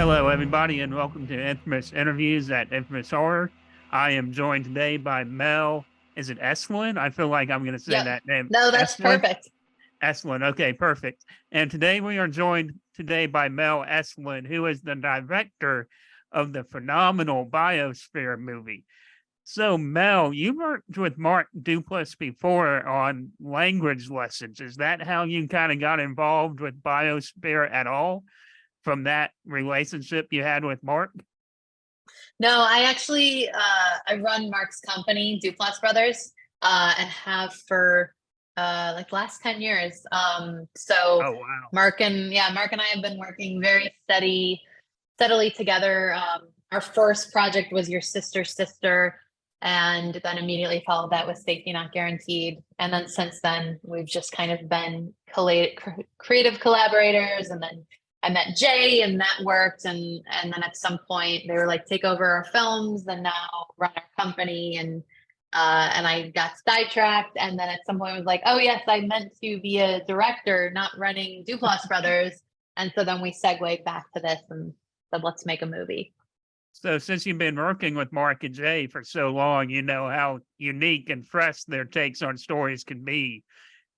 Hello, everybody, and welcome to Infamous Interviews at Infamous Horror. I am joined today by Mel. Is it Eslyn? I feel like I'm going to say Yep. that name. No, that's Eslyn? perfect. Eslyn. Okay, perfect. And today we are joined today by Mel Eslyn, who is the director of the phenomenal Biosphere movie. So, Mel, you worked with Mark Duplass before on language lessons. Is that how you kind of got involved with Biosphere at all? From that relationship you had with Mark? No, I actually I run Mark's company, Duplass Brothers, and have for like the last 10 years. So Oh, wow. Mark and I have been working very steadily together. Our first project was Your Sister's Sister, and then immediately followed that with Safety Not Guaranteed. And then since then, we've just kind of been creative collaborators. And then I met Jay, and that worked. And then at some point, they were like, take over our films, and now run our company. And I got sidetracked. And then at some point, I was like, oh yes, I meant to be a director, not running Duplass Brothers. And so then we segued back to this and said, let's make a movie. So since you've been working with Mark and Jay for so long, you know how unique and fresh their takes on stories can be.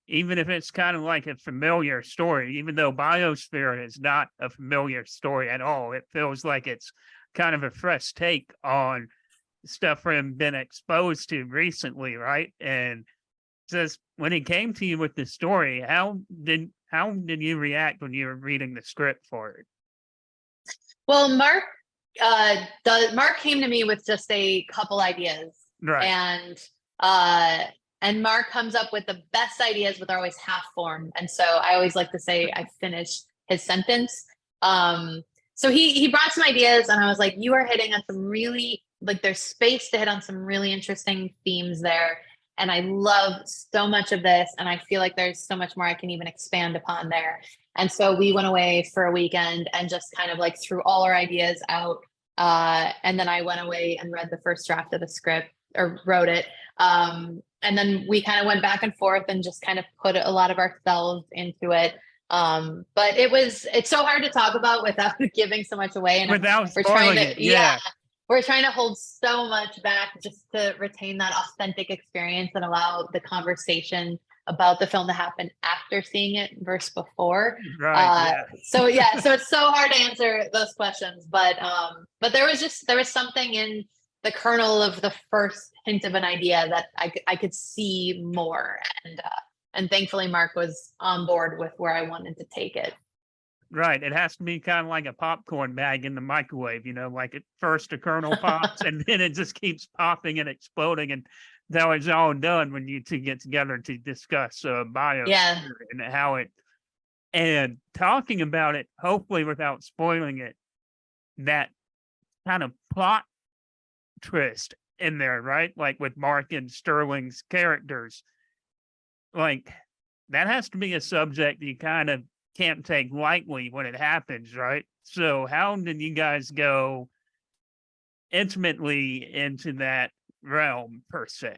Even if it's kind of like a familiar story, even though Biosphere is not a familiar story at all, it feels like it's kind of a fresh take on stuff we've been exposed to recently, right? And just when it came to you with the story, how did you react when you were reading the script for it? Well, Mark came to me with just a couple ideas, Right. and Mark comes up with the best ideas, but they're always half formed. And so I always like to say I finished his sentence. So he brought some ideas, and I was like, you are hitting on some really, like, there's space to hit on some really interesting themes there. And I love so much of this, and I feel like there's so much more I can even expand upon there. And so we went away for a weekend and just kind of like threw all our ideas out. And then I went away and read the first draft of the script, or wrote it. And then we kind of went back and forth and just kind of put a lot of ourselves into it. But it's so hard to talk about without giving so much away. And Without we're trying spoiling to, it, yeah. we're trying to hold so much back just to retain that authentic experience and allow the conversation about the film to happen after seeing it versus before. Right, yeah. So it's so hard to answer those questions, but there was something in the kernel of the first hint of an idea that I could see more, and thankfully Mark was on board with where I wanted to take it. Right. It has to be kind of like a popcorn bag in the microwave, like at first a kernel pops and then it just keeps popping and exploding. And that was all done when you two get together to discuss Biosphere Yeah. and how it, and talking about it, hopefully without spoiling it, that kind of plot twist in there, right? Like with Mark and Sterling's characters, like that has to be a subject you kind of can't take lightly when it happens, right? So how did you guys go intimately into that realm per se?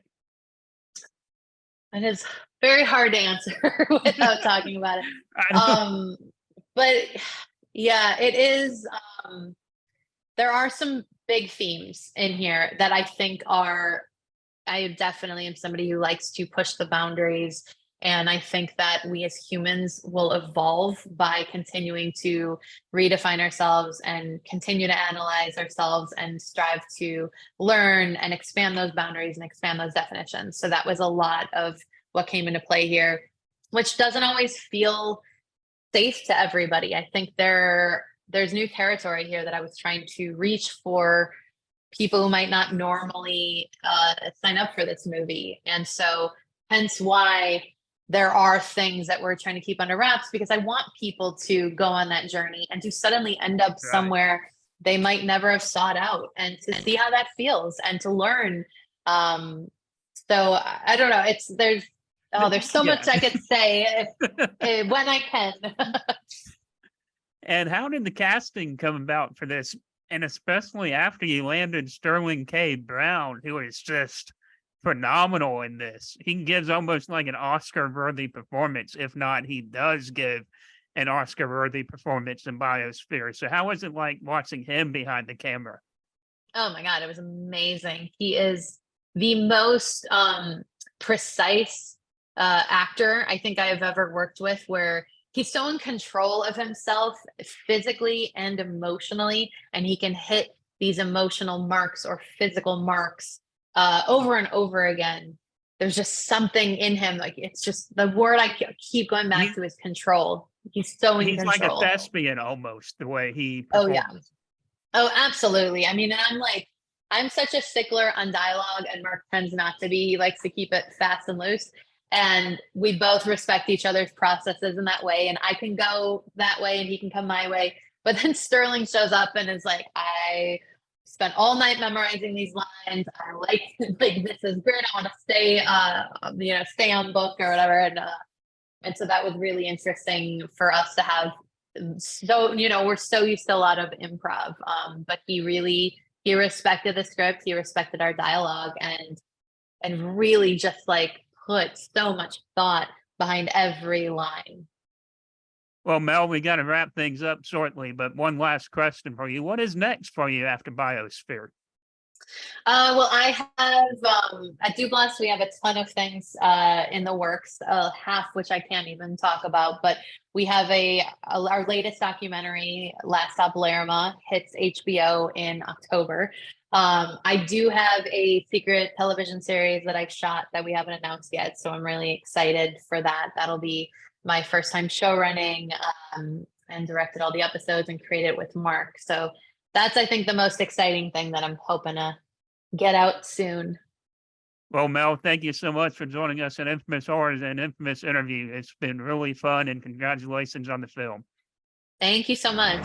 It is very hard to answer without talking about it. But yeah, it is. There are some big themes in here that I think I definitely am somebody who likes to push the boundaries. And I think that we as humans will evolve by continuing to redefine ourselves and continue to analyze ourselves and strive to learn and expand those boundaries and expand those definitions. So that was a lot of what came into play here, which doesn't always feel safe to everybody. I think there's new territory here that I was trying to reach for people who might not normally sign up for this movie. And so hence why there are things that we're trying to keep under wraps, because I want people to go on that journey and to suddenly end up somewhere they might never have sought out, and to see how that feels and to learn. So I don't know. There's so much I could say when I can. And how did the casting come about for this? And especially after you landed Sterling K. Brown, who is just phenomenal in this. He gives almost like an Oscar-worthy performance. If not, he does give an Oscar-worthy performance in Biosphere. So how was it like watching him behind the camera? Oh my God, it was amazing. He is the most precise actor I think I have ever worked with, where he's so in control of himself physically and emotionally, and he can hit these emotional marks or physical marks over and over again. There's just something in him. Like, it's just the word I keep going back to is control. He's so in He's like a control. thespian almost, the way he Oh yeah. performs. Oh, absolutely. I mean, I'm such a stickler on dialogue, and Mark tends not to be. He likes to keep it fast and loose. And we both respect each other's processes in that way. And I can go that way and he can come my way. But then Sterling shows up and is like, I spent all night memorizing these lines. I like this is great. I want to stay stay on book or whatever. And so that was really interesting for us to have. So, we're so used to a lot of improv. But he respected the script, he respected our dialogue, and really just like put so much thought behind every line. Well, Mel, we got to wrap things up shortly, but one last question for you. What is next for you after Biosphere? Well, I have at Duplass, we have a ton of things in the works, half which I can't even talk about, but we have our latest documentary, Last Stop Lerma, hits HBO in October. I do have a secret television series that I've shot that we haven't announced yet, so I'm really excited for that. That'll be my first time show running, and directed all the episodes and created with Mark. So that's, I think, the most exciting thing that I'm hoping to get out soon. Well, Mel, thank you so much for joining us in Infamous Horrors and Infamous Interview. It's been really fun, and congratulations on the film. Thank you so much.